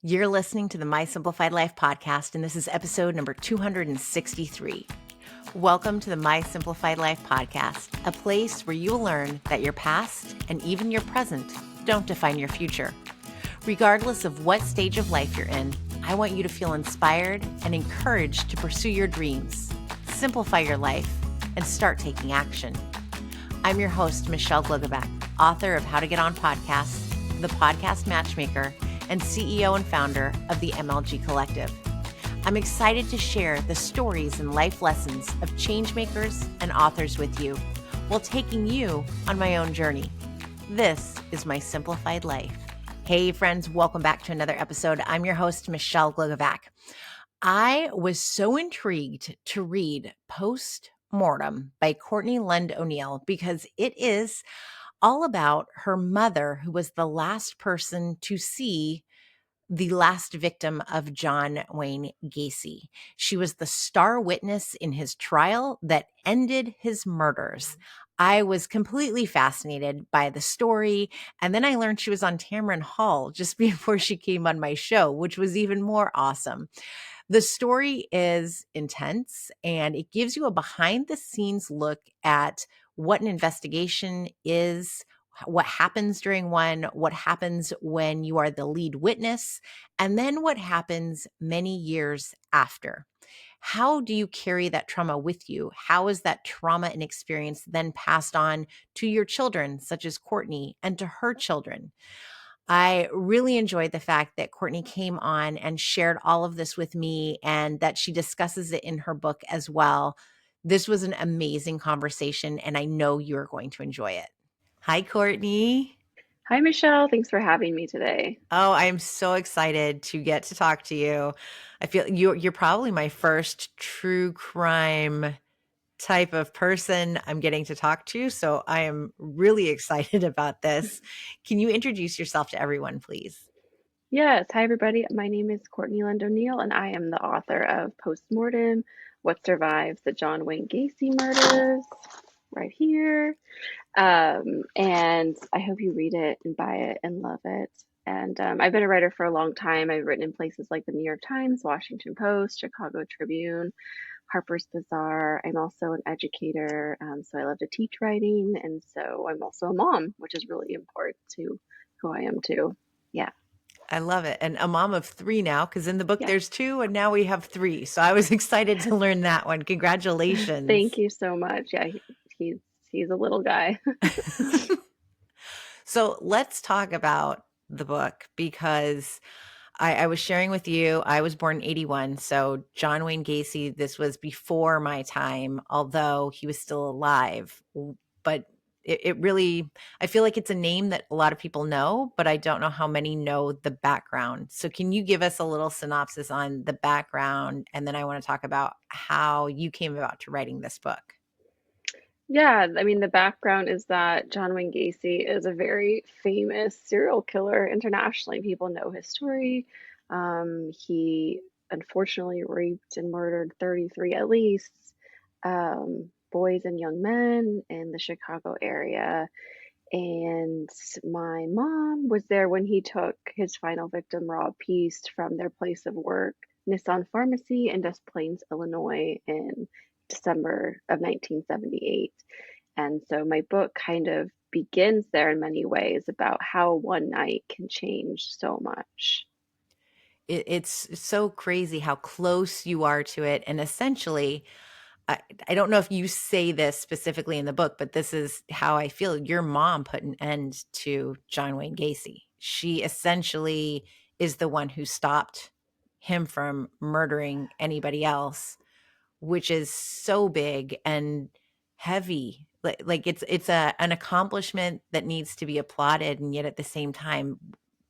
You're listening to the My Simplified Life podcast, and this is episode number 263. Welcome to the My Simplified Life podcast, a place where you will learn that your past and even your present don't define your future. Regardless of what stage of life you're in, I want you to feel inspired and encouraged to pursue your dreams, simplify your life, and start taking action. I'm your host, Michelle Glogovac, author of How to Get On Podcasts, the podcast matchmaker, and CEO and founder of the MLG Collective. I'm excited to share the stories and life lessons of changemakers and authors with you while taking you on my own journey. This is My Simplified Life. Hey friends, welcome back to another episode. I'm your host, Michelle Glogovac. I was so intrigued to read Postmortem by Courtney Lund O'Neil because it is all about her mother, who was the last person to see the last victim of John Wayne Gacy. She was the star witness in his trial that ended his murders. I was completely fascinated by the story. And then I learned she was on Tamron Hall just before she came on my show, which was even more awesome. The story is intense and it gives you a behind the scenes look at what an investigation is, what happens during one, what happens when you are the lead witness, and then what happens many years after. How do you carry that trauma with you? How is that trauma and experience then passed on to your children, such as Courtney, and to her children? I really enjoyed the fact that Courtney came on and shared all of this with me and that she discusses it in her book as well. This was an amazing conversation, and I know you're going to enjoy it. Hi, Courtney. Hi, Michelle. Thanks for having me today. Oh, I'm so excited to get to talk to you. I feel you're probably my first true crime type of person I'm getting to talk to, so I am really excited about this. Can you introduce yourself to everyone, please? Yes. Hi, everybody. My name is Courtney Lund O'Neil, and I am the author of Postmortem, What Survives the John Wayne Gacy Murders, right here. And I hope you read it and buy it and love it. And I've been a writer for a long time. I've written in places like the New York Times, Washington Post, Chicago Tribune, Harper's Bazaar. I'm also an educator, so I love to teach writing. And so I'm also a mom, which is really important to who I am too. Yeah. I love it. And a mom of 3 now, because in the book Yes. there's 2 and now we have 3. So I was excited to learn that one. Thank Congratulations. you so much. Yeah, he's he's a little guy. So let's talk about the book because I was sharing with you, I was born in 81. So John Wayne Gacy, this was before my time, although he was still alive. But it really, I feel like it's a name that a lot of people know, but I don't know how many know the background. So can you give us a little synopsis on the background? And then I want to talk about how you came about to writing this book. Yeah, I mean, the background is that John Wayne Gacy is a very famous serial killer internationally. People know his story. He unfortunately raped and murdered 33 at least boys and young men in the Chicago area. And my mom was there when he took his final victim, Rob Peast, from their place of work, Nissan Pharmacy in Des Plaines, Illinois, in December of 1978. And so my book kind of begins there in many ways about how one night can change so much. It's so crazy how close you are to it. And essentially, I don't know if you say this specifically in the book, but this is how I feel. Your mom put an end to John Wayne Gacy. She essentially is the one who stopped him from murdering anybody else, which is so big and heavy. Like it's an accomplishment that needs to be applauded, and yet at the same time,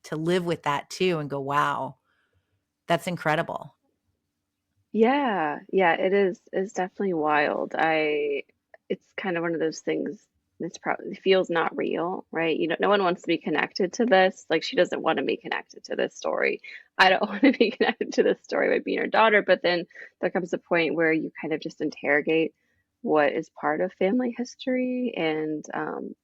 to live with that too and go, wow, that's incredible. Yeah, it is. It's definitely wild. It's kind of one of those things that's probably feels not real, right? You know, no one wants to be connected to this. Like she doesn't want to be connected to this story. I don't want to be connected to this story by being her daughter, but then there comes a point where you kind of just interrogate what is part of family history and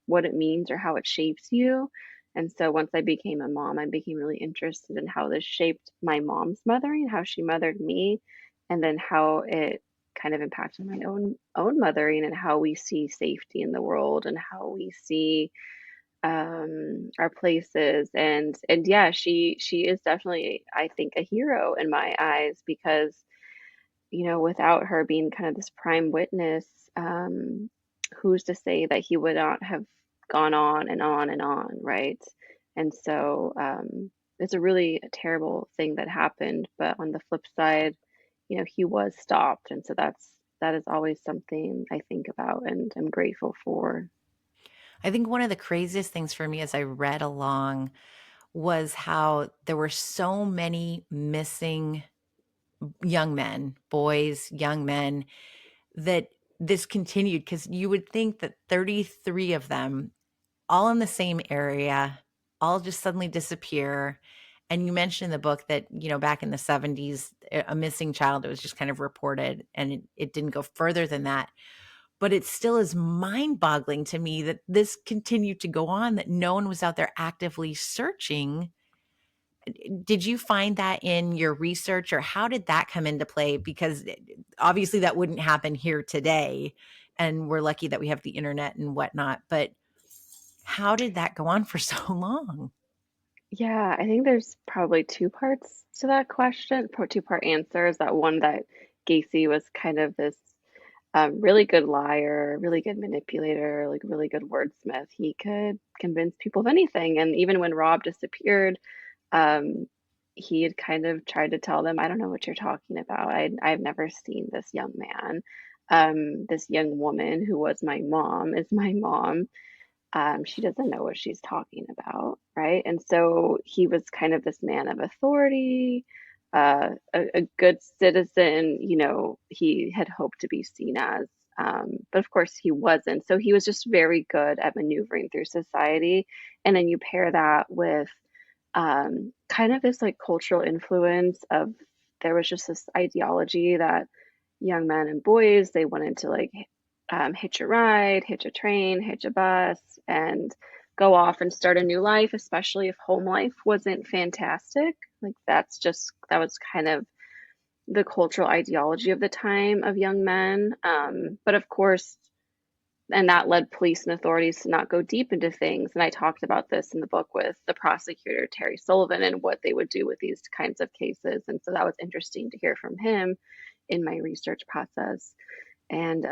what it means or how it shapes you. And so once I became a mom, I became really interested in how this shaped my mom's mothering, how she mothered me, and then how it kind of impacted my own mothering and how we see safety in the world and how we see our places. And yeah, she is definitely, I think, a hero in my eyes because without her being kind of this prime witness, um, who's to say that he would not have gone on and on and on, right? And so it's a really terrible thing that happened, but on the flip side, he was stopped, and so that is always something I think about and I'm grateful for. I think one of the craziest things for me as I read along was how there were so many missing young men, boys, young men, that this continued because you would think that 33 of them, all in the same area, all just suddenly disappear. And you mentioned in the book that, back in the 70s, a missing child that was just kind of reported and it didn't go further than that. But it still is mind boggling to me that this continued to go on, that no one was out there actively searching. Did you find that in your research, or how did that come into play? Because obviously that wouldn't happen here today. And we're lucky that we have the internet and whatnot. But how did that go on for so long? Yeah, I think there's probably two parts to that question, two-part answer. Is that one that Gacy was kind of this really good liar, really good manipulator, like really good wordsmith. He could convince people of anything. And even when Rob disappeared, um, he had kind of tried to tell them, I don't know what you're talking about. I've never seen this young man. This young woman who was my mom is my mom. She doesn't know what she's talking about, right? And so he was kind of this man of authority, a good citizen, he had hoped to be seen as. But of course, he wasn't. So he was just very good at maneuvering through society. And then you pair that with kind of this like cultural influence of there was just this ideology that young men and boys they wanted to like hitch a ride, hitch a train, hitch a bus, and go off and start a new life, especially if home life wasn't fantastic. Like that was kind of the cultural ideology of the time of young men. But of course, and that led police and authorities to not go deep into things. And I talked about this in the book with the prosecutor, Terry Sullivan, and what they would do with these kinds of cases. And so that was interesting to hear from him in my research process. And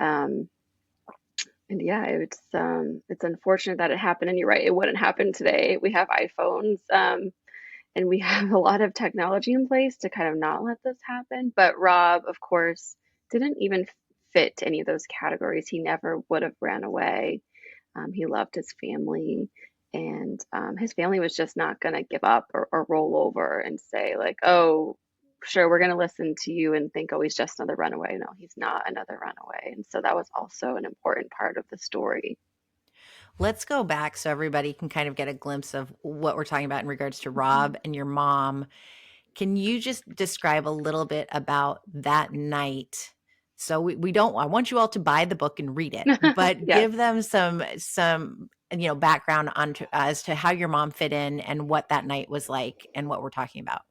yeah, it's unfortunate that it happened. And you're right, it wouldn't happen today. We have iPhones, and we have a lot of technology in place to kind of not let this happen. But Rob, of course, didn't even fit any of those categories. He never would have ran away. He loved his family, and his family was just not going to give up or roll over and say, like, oh, sure, we're going to listen to you and think, oh, he's just another runaway. No, he's not another runaway. And so that was also an important part of the story. Let's go back so everybody can kind of get a glimpse of what we're talking about in regards to Mhm. Rob and your mom. Can you just describe a little bit about that night? So we don't, I want you all to buy the book and read it, but Yes. give them some background on as to how your mom fit in and what that night was like and what we're talking about.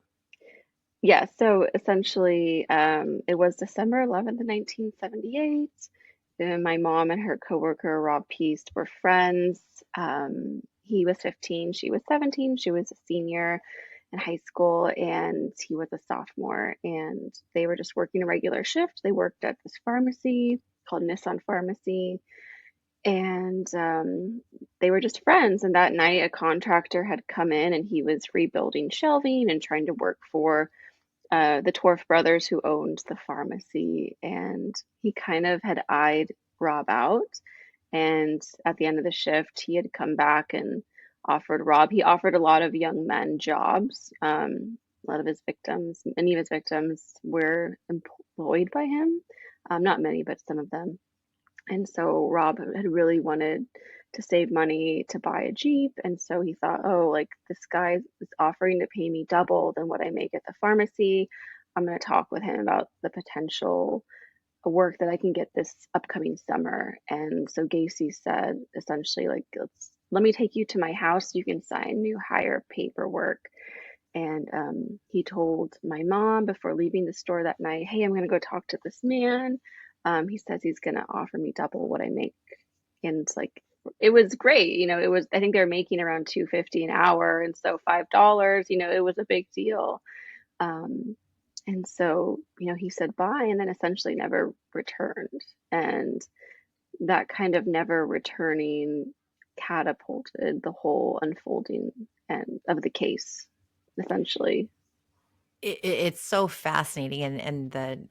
Yeah, so essentially, it was December 11th, 1978. And my mom and her coworker, Rob Peast, were friends. He was 15, she was 17, she was a senior in high school, and he was a sophomore. And they were just working a regular shift. They worked at this pharmacy called Nissan Pharmacy, and they were just friends. And that night, a contractor had come in and he was rebuilding shelving and trying to work for the Torf brothers who owned the pharmacy, and he kind of had eyed Rob out. And at the end of the shift, he had come back and he offered a lot of young men jobs. A lot of his victims, many of his victims were employed by him. Not many, but some of them. And so Rob had really wanted to save money to buy a Jeep. And so he thought, oh, like this guy is offering to pay me double than what I make at the pharmacy. I'm going to talk with him about the potential work that I can get this upcoming summer. And so Gacy said essentially, like, let me take you to my house so you can sign new hire paperwork. And he told my mom before leaving the store that night, hey, I'm going to go talk to this man. He says he's going to offer me double what I make. And like, it was great. It was, I think they were making around 2.50 an hour. And so $5, it was a big deal. Um, and so, he said bye and then essentially never returned. And that kind of never returning catapulted the whole unfolding and of the case, essentially. It's so fascinating, and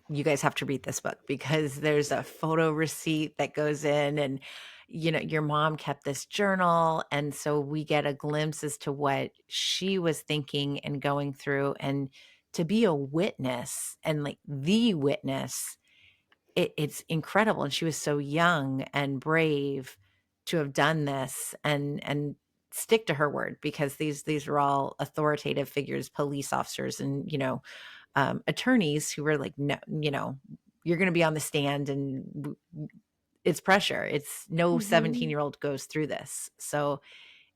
you guys have to read this book because there's a photo receipt that goes in, and your mom kept this journal, and so we get a glimpse as to what she was thinking and going through, and to be a witness and like the witness, it's incredible. And she was so young and brave to have done this and stick to her word, because these are all authoritative figures, police officers and attorneys who were like, no, you're going to be on the stand, and it's pressure. It's no Hmm. 17-year-old goes through this. So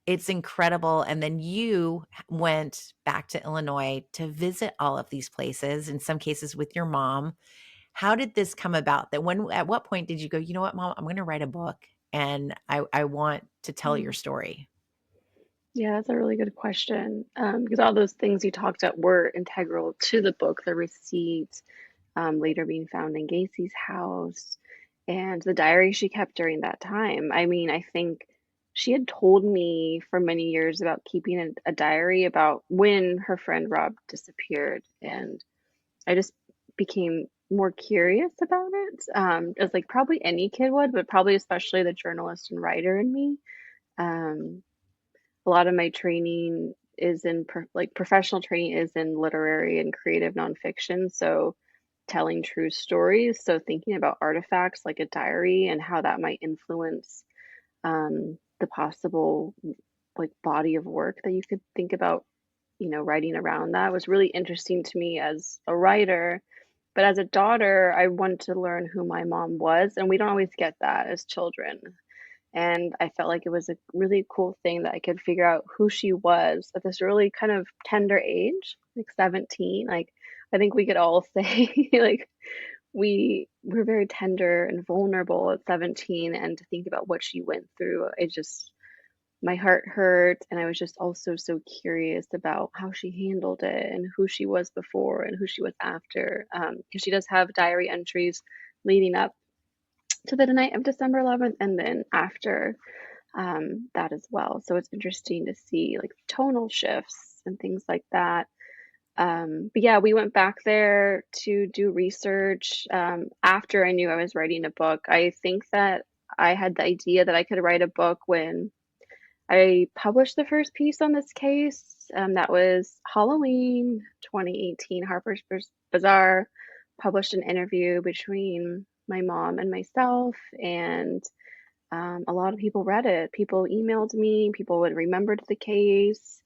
it's incredible. And then you went back to Illinois to visit all of these places, in some cases with your mom. How did this come about? At what point did you go, you know what, Mom, I'm going to write a book and I want to tell your story? Yeah, that's a really good question. Because all those things you talked about were integral to the book, the receipts, later being found in Gacy's house, and the diary she kept during that time. I mean, I think she had told me for many years about keeping a diary about when her friend Rob disappeared, and I just became more curious about it, as like probably any kid would, but probably especially the journalist and writer in me. Um, a lot of my training is in like professional training is in literary and creative nonfiction, so telling true stories. So thinking about artifacts like a diary and how that might influence the possible like body of work that you could think about, writing around that was really interesting to me as a writer. But as a daughter, I wanted to learn who my mom was, and we don't always get that as children. And I felt like it was a really cool thing that I could figure out who she was at this really kind of tender age, like 17. Like, I think we could all say, like, we're very tender and vulnerable at 17. And to think about what she went through, it just, my heart hurt. And I was just also so curious about how she handled it and who she was before and who she was after. Because she does have diary entries leading up to the night of December 11th and then after that as well. So it's interesting to see like tonal shifts and things like that. But yeah, we went back there to do research after I knew I was writing a book. I think that I had the idea that I could write a book when I published the first piece on this case. That was Halloween 2018. Harper's Bazaar published an interview between my mom and myself, and a lot of people read it. People emailed me, people would remembered the case,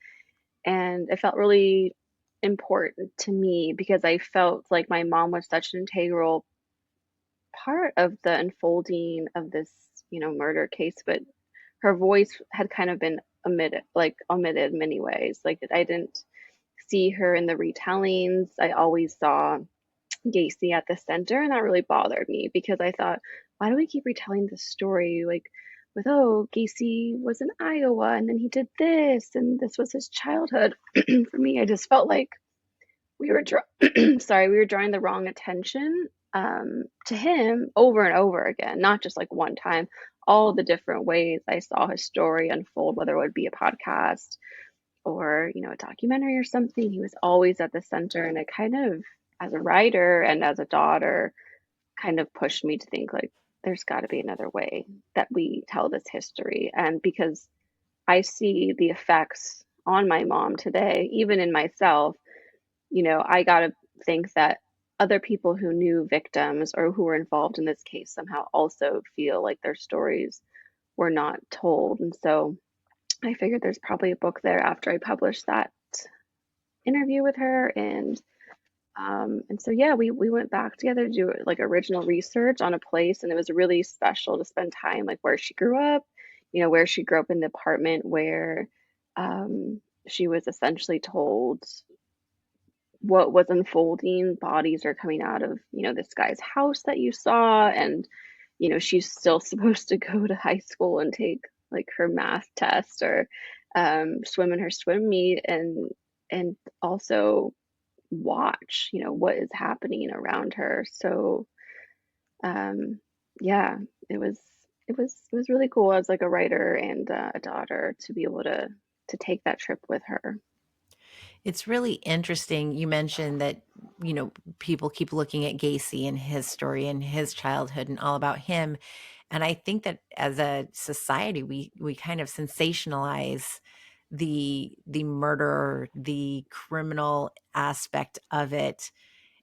and it felt really important to me because I felt like my mom was such an integral part of the unfolding of this, murder case, but her voice had kind of been omitted in many ways. Like I didn't see her in the retellings. I always saw Gacy at the center, and that really bothered me because I thought, why do we keep retelling this story like with, oh, Gacy was in Iowa and then he did this and this was his childhood. For me, I just felt like we were sorry, we were drawing the wrong attention to him over and over again, not just like one time. All the different ways I saw his story unfold, whether it would be a podcast or a documentary or something, he was always at the center, and it kind of, as a writer and as a daughter, kind of pushed me to think like there's got to be another way that we tell this history. And because I see the effects on my mom today, even in myself, I got to think that other people who knew victims or who were involved in this case somehow also feel like their stories were not told. And so I figured there's probably a book there after I published that interview with her. And so yeah, we went back together to do like original research on a place, and it was really special to spend time like where she grew up, where she grew up in the apartment where she was essentially told what was unfolding. Bodies are coming out of, this guy's house that you saw, and she's still supposed to go to high school and take like her math test or swim in her swim meet, and also watch, what is happening around her. So um, yeah, it was it was really cool as like a writer and a daughter to be able to take that trip with her. It's really interesting. You mentioned that, people keep looking at Gacy and his story and his childhood and all about him. And I think that as a society, we kind of sensationalize the murder, the criminal aspect of it,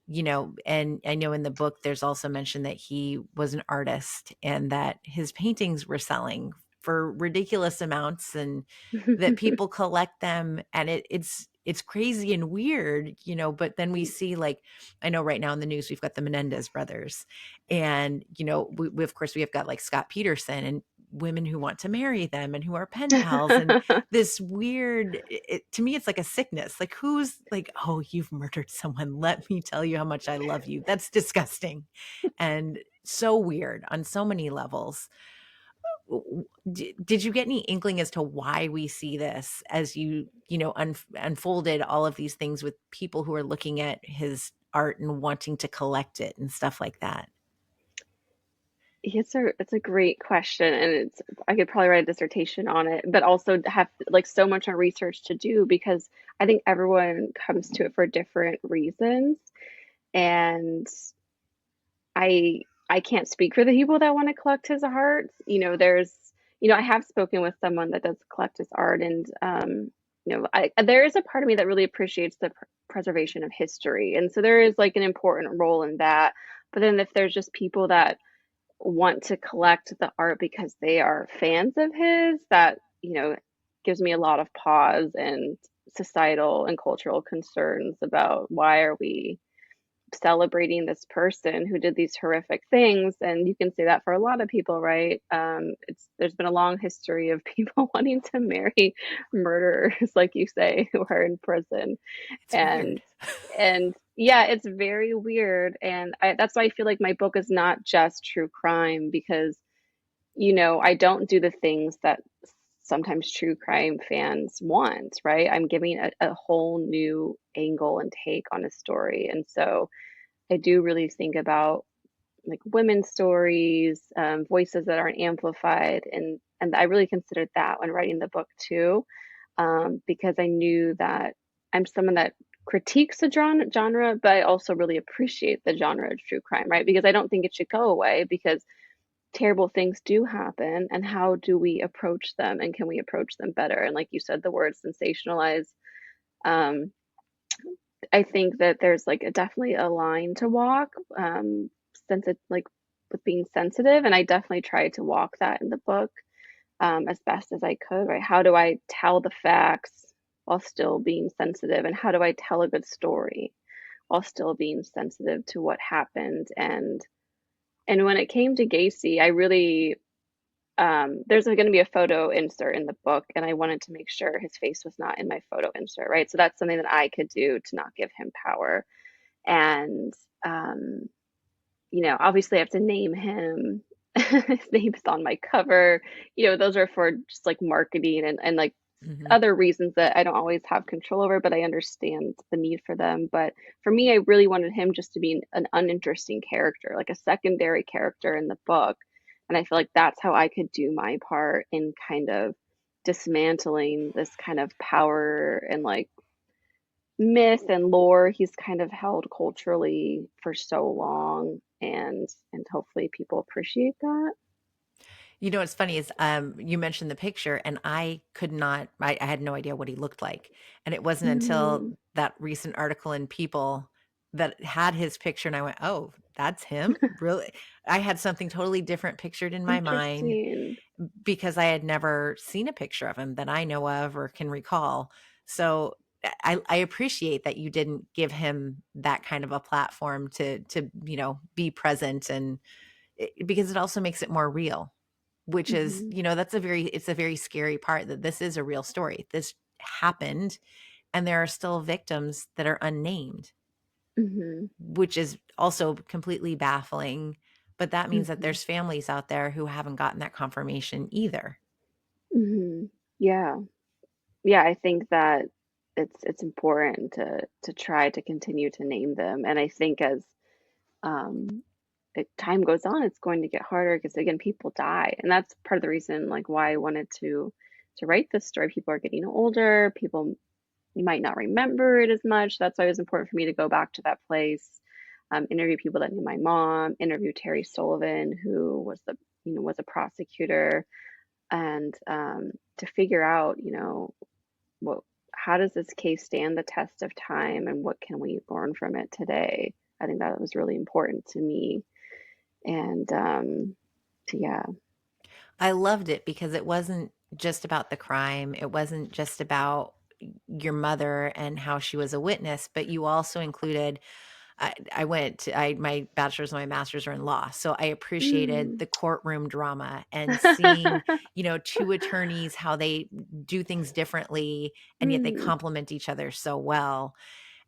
and I know in the book there's also mentioned that he was an artist and that his paintings were selling for ridiculous amounts and that people collect them, and it's crazy and weird, but then we see, like, I know right now in the news we've got the Menendez brothers, and we of course we have got like Scott Peterson and women who want to marry them and who are pen pals, and this weird, to me it's like a sickness, like who's like, oh, you've murdered someone, let me tell you how much I love you. That's disgusting and so weird on so many levels. Did you get any inkling as to why we see this as unfolded all of these things with people who are looking at his art and wanting to collect it and stuff like that? It's a great question, and I could probably write a dissertation on it, but also have like so much more research to do because I think everyone comes to it for different reasons, and I can't speak for the people that want to collect his art. I have spoken with someone that does collect his art, and there is a part of me that really appreciates the preservation of history, and so there is like an important role in that. But then if there's just people that want to collect the art because they are fans of his, that, gives me a lot of pause and societal and cultural concerns about why are we celebrating this person who did these horrific things. And you can say that for a lot of people, right? There's been a long history of people wanting to marry murderers, like you say, who are in prison. It's and weird. and yeah, it's very weird, and that's why I feel like my book is not just true crime, because I don't do the things that sometimes true crime fans want, right? I'm giving a whole new angle and take on a story, and so I do really think about like women's stories, voices that aren't amplified, and I really considered that when writing the book too, because I knew that I'm someone that critiques the genre, but I also really appreciate the genre of true crime, right? Because I don't think it should go away, because terrible things do happen, and how do we approach them, and can we approach them better? And like you said, the word sensationalize. Um, I think that there's like definitely a line to walk, since it's like with being sensitive, and I definitely tried to walk that in the book, as best as I could, right? How do I tell the facts while still being sensitive? And how do I tell a good story while still being sensitive to what happened? And when it came to Gacy, I really, there's going to be a photo insert in the book, and I wanted to make sure his face was not in my photo insert, right? So that's something that I could do to not give him power. And um, obviously I have to name him. His name's on my cover. Those are for just like marketing and like Hmm. other reasons that I don't always have control over, but I understand the need for them. But for me, I really wanted him just to be an uninteresting character, like a secondary character in the book. And I feel like that's how I could do my part in kind of dismantling this kind of power and like myth and lore he's kind of held culturally for so long, and hopefully people appreciate that. What's funny is, you mentioned the picture, and I could not. I had no idea what he looked like, and it wasn't until Mm, that recent article in People that had his picture, and I went, "Oh, that's him." Really, I had something totally different pictured in my mind interesting. because I had never seen a picture of him that I know of or can recall. So I appreciate that you didn't give him that kind of a platform to be present, and because it also makes it more real which is, Hmm. it's a very scary part, that this is a real story. This happened, and there are still victims that are unnamed, Hmm. which is also completely baffling. But that means that Hmm. there's families out there who haven't gotten that confirmation either. Hmm. Yeah. Yeah, I think that it's important to try to continue to name them. And I think as um time goes on, it's going to get harder because again, people die. And that's part of the reason like why I wanted to write this story. People are getting older, people you might not remember it as much. That's why it was important for me to go back to that place, interview people that knew my mom, interview Terry Sullivan, who was was a prosecutor, and to figure out, what how does this case stand the test of time and what can we learn from it today? I think that was really important to me. And yeah. I loved it because it wasn't just about the crime. It wasn't just about your mother and how she was a witness, but you also included, my bachelor's and my master's are in law. So I appreciated Mm. the courtroom drama and seeing, two attorneys, how they do things differently and yet they Mm. complement each other so well.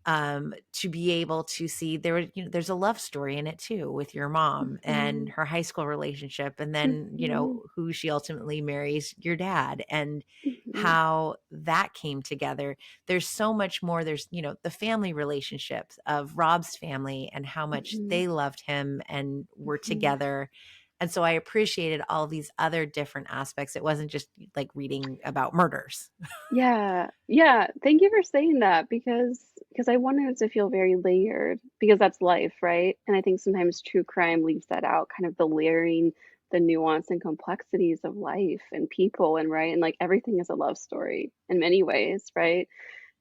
To be able to see there's a love story in it too, with your mom and Mhm. her high school relationship, and then Mhm. who she ultimately marries, your dad, and Mhm. how that came together. There's so much more. There's the family relationships of Rob's family and how much Mhm. they loved him and were Mhm. together. And so I appreciated all these other different aspects. It wasn't just like reading about murders. Yeah. Yeah. Thank you for saying that because I wanted it to feel very layered because that's life, right? And I think sometimes true crime leaves that out, kind of the layering, the nuance and complexities of life and people and right and like everything is a love story in many ways, right?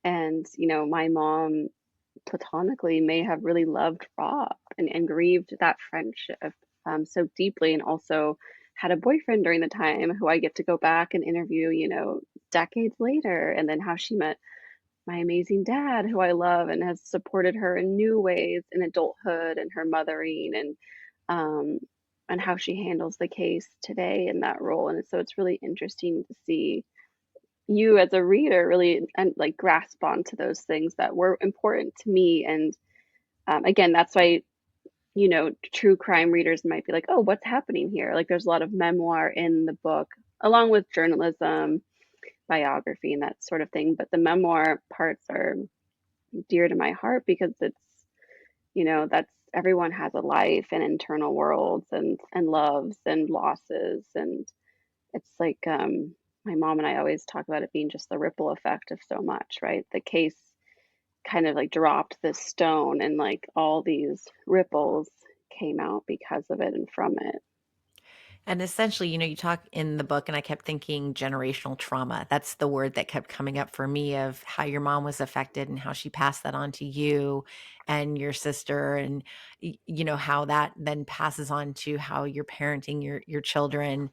And my mom platonically may have really loved Rob and grieved that friendship so deeply, and also had a boyfriend during the time who I get to go back and interview, decades later, and then how she met my amazing dad, who I love and has supported her in new ways in adulthood and her mothering, um, and how she handles the case today in that role. And so it's really interesting to see you as a reader really and like grasp onto those things that were important to me. And again, that's why true crime readers might be like, oh, what's happening here? Like there's a lot of memoir in the book along with journalism, biography, and that sort of thing, but the memoir parts are dear to my heart because that's everyone has a life and internal worlds and loves and losses. And it's like my mom and I always talk about it being just the ripple effect of so much, right? The case kind of like dropped this stone and like all these ripples came out because of it and from it. And essentially, you talk in the book, and I kept thinking generational trauma. That's the word that kept coming up for me, of how your mom was affected and how she passed that on to you and your sister, and how that then passes on to how you're parenting your children.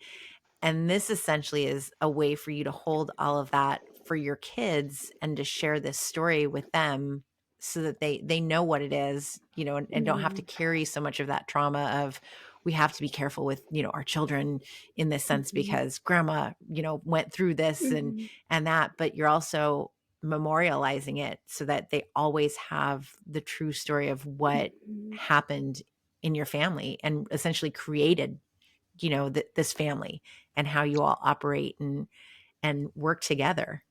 And this essentially is a way for you to hold all of that for your kids and to share this story with them, so that they know what it is, and don't have to Mm-hmm. carry so much of that trauma of, we have to be careful with, our children in this sense Mm-hmm. because grandma, went through this Mm-hmm. and that, but you're also memorializing it so that they always have the true story of what Mm-hmm. happened in your family and essentially created, this family, and how you all operate and work together.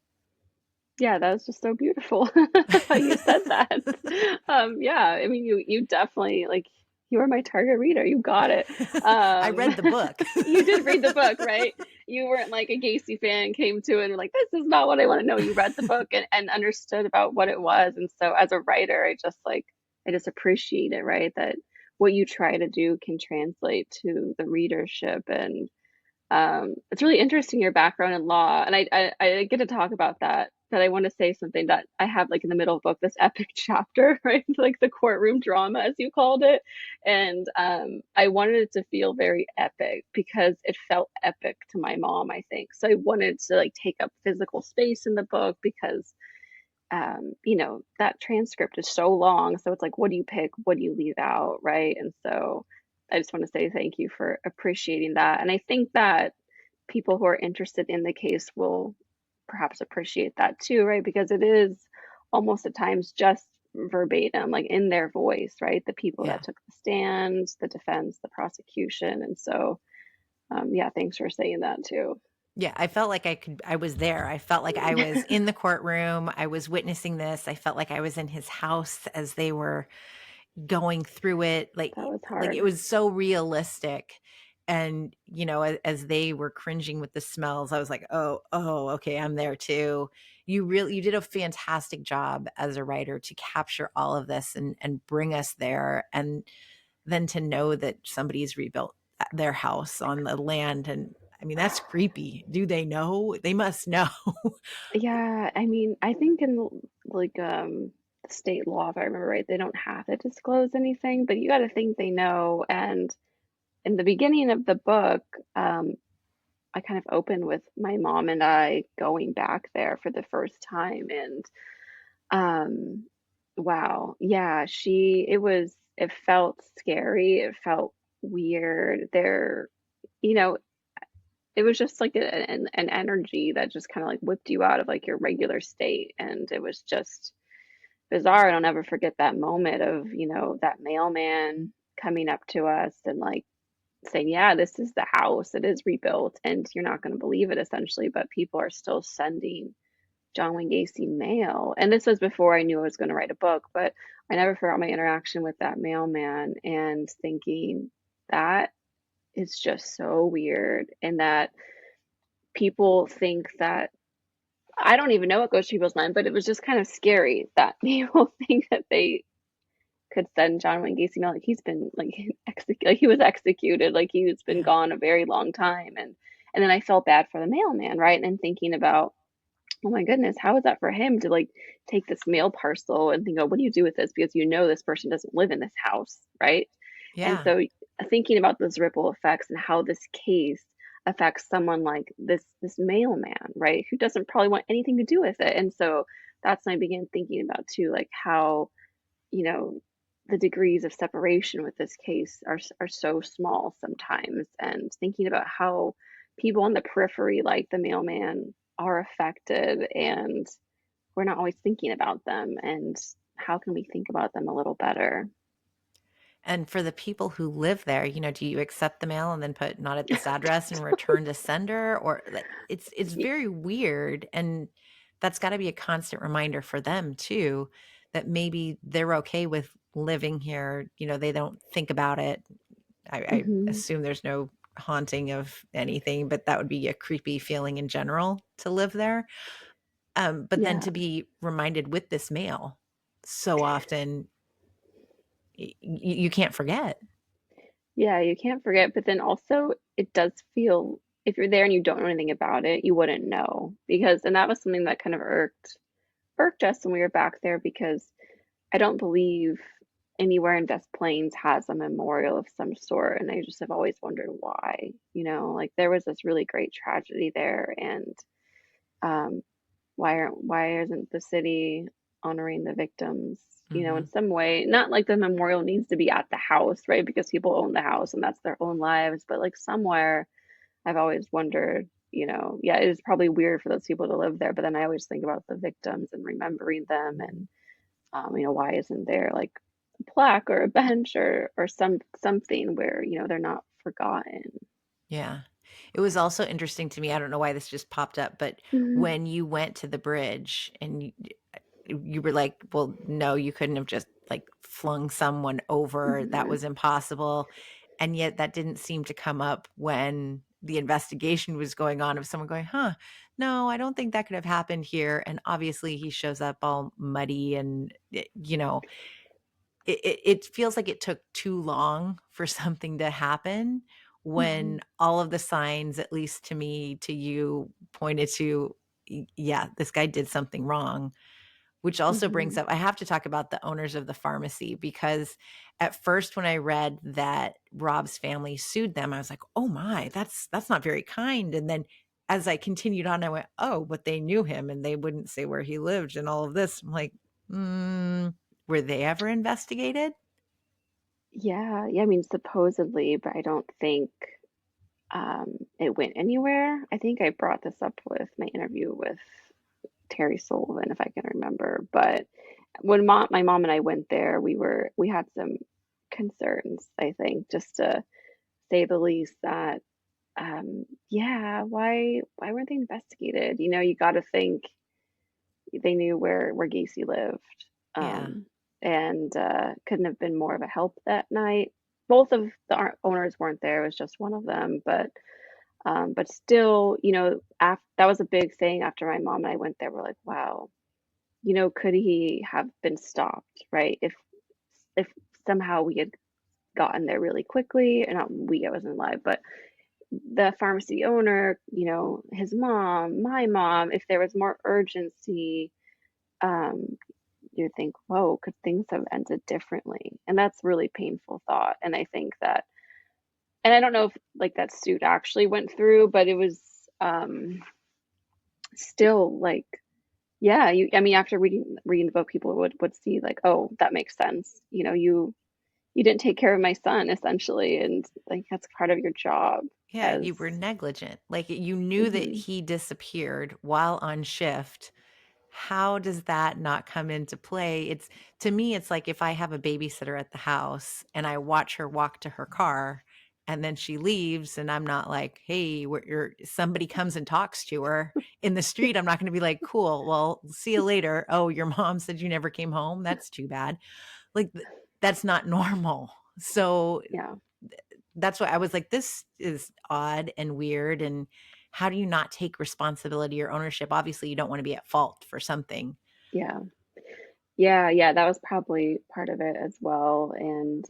Yeah, that was just so beautiful how you said that. Yeah, I mean, you definitely like you were my target reader. You got it. I Um, read the book. you did read the book, right? You weren't like a Gacy fan, came to it and were like, this is not what I want to know. You read the book and understood about what it was. And so as a writer, I just appreciate it, right? That what you try to do can translate to the readership. And it's really interesting your background in law, and I get to talk about that. That I want to say something that I have like in the middle of the book, this epic chapter, right? Like the courtroom drama, as you called it, and I wanted it to feel very epic because it felt epic to my mom, I think. So I wanted to like take up physical space in the book because that transcript is so long. So it's like, what do you pick? What do you leave out, right? And so I just want to say thank you for appreciating that. And I think that people who are interested in the case will perhaps appreciate that too, right? Because it is almost at times just verbatim, like in their voice, right? The people Yeah. that took the stand, the defense, the prosecution. And so, yeah, thanks for saying that too. Yeah, I felt like I was there. I felt like I was in the courtroom. I was witnessing this. I felt like I was in his house as they were going through it. That was Like it hard. was so realistic. And, as they were cringing with the smells, I was like, oh, okay, I'm there too. You did a fantastic job as a writer to capture all of this and bring us there. And then to know that somebody's rebuilt their house on the land. And I mean, that's creepy. Do they know? They must know. Yeah, I mean, I think in like state law, if I remember right, they don't have to disclose anything, but you got to think they know. And in the beginning of the book, I kind of open with my mom and I going back there for the first time, and um, wow, yeah, it felt scary, it felt weird. You know, it was just like an energy that just kind of like whipped you out of like your regular state, and it was just bizarre. And I'll never forget that moment of, that mailman coming up to us and like saying, yeah, this is the house. It is rebuilt, and you're not going to believe it essentially, but people are still sending John Wayne Gacy mail. And this was before I knew I was going to write a book, but I never forgot my interaction with that mailman and thinking that is just so weird, and that people think that I don't even know what goes through people's mind, but it was just kind of scary that people think that they could send John Wayne Gacy mail, like he's been like like he was executed, like he's been Yeah. gone a very long time. And then I felt bad for the mailman, right? And thinking about, oh my goodness, how is that for him to like take this mail parcel and think, oh, what do you do with this? Because this person doesn't live in this house, right? And Yeah. so thinking about those ripple effects and how this case affects someone like this mailman, right? Who doesn't probably want anything to do with it. And so that's when I began thinking about too, like how, you know, the degrees of separation with this case are so small sometimes, and thinking about how people on the periphery, like the mailman, are affected, and we're not always thinking about them, and how can we think about them a little better? And for the people who live there, do you accept the mail and then put not at this address and return to sender? Or like it's very weird. And that's got to be a constant reminder for them too, that maybe they're okay with living here. They don't think about it. I Hmm. assume there's no haunting of anything, but that would be a creepy feeling in general to live there. But then Yeah, to be reminded with this mail so often, you can't forget. yeah, you can't forget, but then also it does feel, if you're there and you don't know anything about it, you wouldn't know, because, and that was something that kind of irked us when we were back there, because I don't believe anywhere in Des Plaines has a memorial of some sort, and I just have always wondered why. Like there was this really great tragedy there, and um, why isn't the city honoring the victims? In Mhm. some way, not like the memorial needs to be at the house, right? Because people own the house and that's their own lives, but like somewhere, I've always wondered. Yeah, it is probably weird for those people to live there, but then I always think about the victims and remembering them, and why isn't there like a plaque or a bench or something where, they're not forgotten? Yeah. It was also interesting to me, I don't know why this just popped up, but Mhm. when you went to the bridge and you were like, "Well, no, you couldn't have just, like, flung someone over, that Mhm. was impossible," and yet that didn't seem to come up when the investigation was going on, of someone going, "Huh, no, I don't think that could have happened here," and obviously he shows up all muddy and, it feels like it took too long for something to happen Mhm. when all of the signs, at least to me, to you, pointed to, yeah, this guy did something wrong. Which also brings Mhm. up, I have to talk about the owners of the pharmacy, because at first when I read that Rob's family sued them, I was like, "Oh my, that's not very kind." And then as I continued on, I went, "Oh, but they knew him and they wouldn't say where he lived and all of this." I'm like, were they ever investigated?" Yeah, yeah, I mean, supposedly, but I don't think. it went anywhere. I think I brought this up with my interview with Terry Sullivan, if I can remember. But when my mom and I went there, we had some concerns, I think, just to say the least, that yeah, why weren't they investigated? You know, you got to think they knew where Gacy lived, Yeah. um, and couldn't have been more of a help that night. Both of the owners weren't there; it was just one of them. But still, you know, that was a big thing after my mom and I went there. We're like, wow, you know, could he have been stopped, right? If somehow we had gotten there really quickly, and not we, I wasn't alive, but the pharmacy owner, you know, his mom, my mom, if there was more urgency, um, you think, whoa, could things have ended differently? And that's really painful thought. And I think that, and I don't know if like that suit actually went through, but it was still like, yeah, I mean, after reading the book, people would see like, oh, that makes sense. You know, you didn't take care of my son essentially, and like that's part of your job Yeah, as you were negligent. Like you knew that mhm, he disappeared while on shift. How does that not come into play? It's to me, it's like if I have a babysitter at the house and I watch her walk to her car and then she leaves and I'm not like, hey, somebody comes and talks to her in the street. I'm not going to be like, cool, well, see you later. Oh, your mom said you never came home. That's too bad. Like that's not normal. So yeah, that's why I was like, this is odd and weird. And how do you not take responsibility or ownership? Obviously, you don't want to be at fault for something. yeah, yeah. That was probably part of it as well, and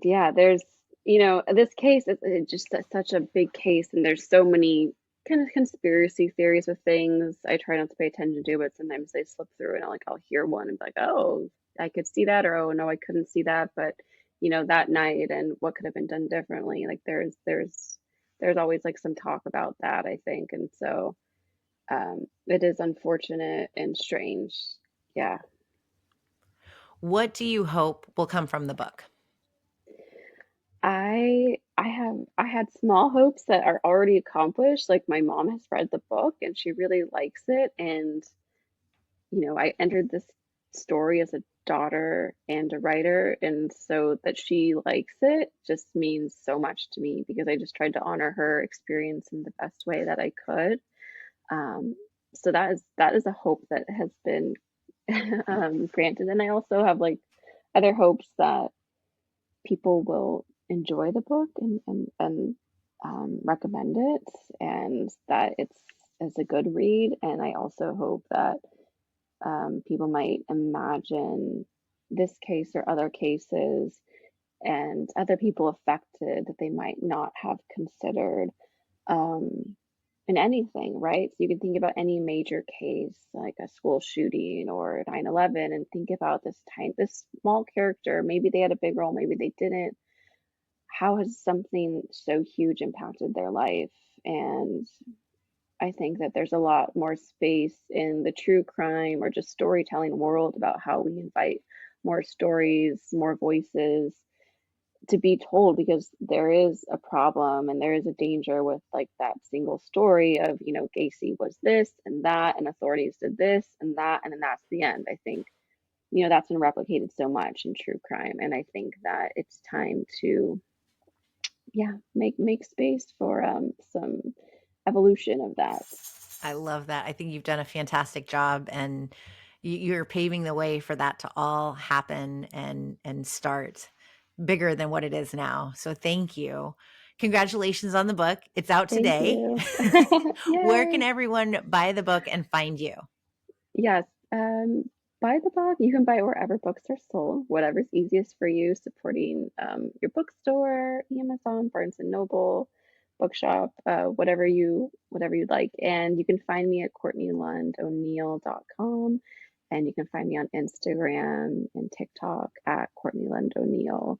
yeah, there's you know this case is such a big case, and there's so many kind of conspiracy theories with things. I try not to pay attention to, but sometimes they slip through, and I'll hear one and be like, oh, I could see that, or oh no, I couldn't see that, but you know that night and what could have been done differently. Like there's always like some talk about that, I think, and so it is unfortunate and strange. Yeah. What do you hope will come from the book? I had small hopes that are already accomplished. Like my mom has read the book and she really likes it. And, you know, I entered this story as a daughter and a writer. And so that she likes it just means so much to me because I just tried to honor her experience in the best way that I could. Um, so that is a hope that has been granted. And I also have like other hopes that people will enjoy the book and recommend it, and that it's a good read. And I also hope that people might imagine this case or other cases and other people affected that they might not have considered um, in anything, right? So you can think about any major case like a school shooting or 9/11 and think about this small character. Maybe they had a big role, maybe they didn't. How has something so huge impacted their life? And I think that there's a lot more space in the true crime or just storytelling world about how we invite more stories, more voices to be told because there is a problem and there is a danger with like that single story of, you know, Gacy was this and that, and authorities did this and that, and then that's the end. I think, you know, that's been replicated so much in true crime. And I think that it's time to yeah, make space for some evolution of that. I love that. I think you've done a fantastic job, and you're paving the way for that to all happen and start bigger than what it is now. So thank you. Congratulations on the book. It's out Thank today. you. Where can Yay. everyone buy the book and find you? Yes. Buy the book. You can buy it wherever books are sold, whatever's easiest for you, supporting your bookstore, Amazon, Barnes and Noble, bookshop, whatever you'd like. And you can find me at CourtneyLundO'Neil.com. And you can find me on Instagram and TikTok at Courtney Lund O'Neil.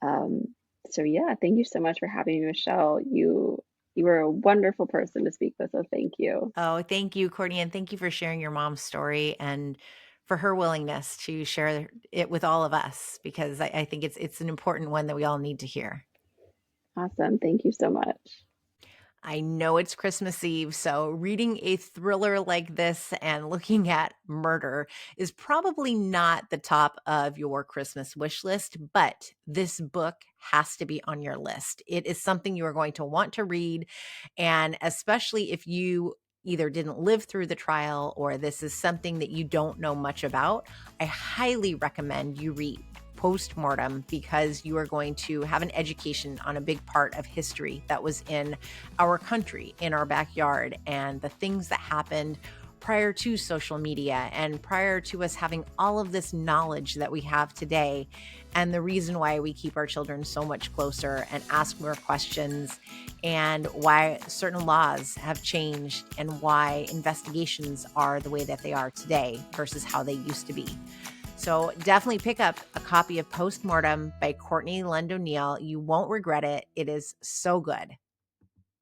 Um, so yeah, thank you so much for having me, Michelle. You are a wonderful person to speak with, so thank you. Oh, thank you, Courtney, and thank you for sharing your mom's story and for her willingness to share it with all of us because I think it's an important one that we all need to hear. Awesome. Thank you so much. I know it's Christmas Eve, so reading a thriller like this and looking at murder is probably not the top of your Christmas wish list, but this book has to be on your list. It is something you are going to want to read, and especially if you either didn't live through the trial or this is something that you don't know much about, I highly recommend you read Postmortem, because you are going to have an education on a big part of history that was in our country, in our backyard, and the things that happened prior to social media and prior to us having all of this knowledge that we have today, and the reason why we keep our children so much closer and ask more questions, and why certain laws have changed, and why investigations are the way that they are today versus how they used to be. So definitely pick up a copy of Postmortem by Courtney Lund O'Neil. You won't regret it. It is so good.